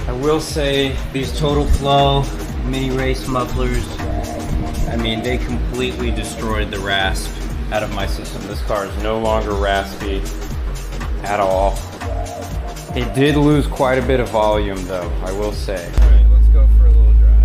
I will say these Total Flow mini race mufflers, I mean, they completely destroyed the rasp out of my system. This car is no longer raspy at all. It did lose quite a bit of volume though, I will say. All right, let's go for a little drive.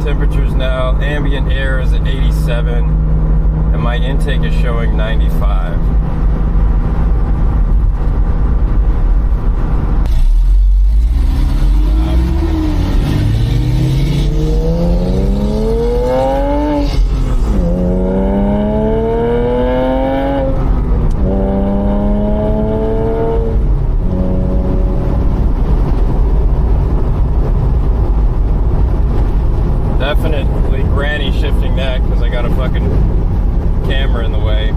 Temperatures now, ambient air is at 87 and my intake is showing 95. Definitely granny shifting that because I got a fucking camera in the way.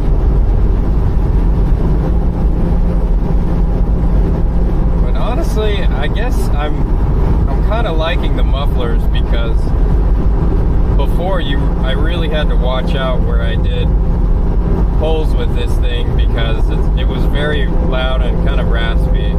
But honestly, I guess I'm kind of liking the mufflers because before I really had to watch out where I did pulls with this thing because it was very loud and kind of raspy.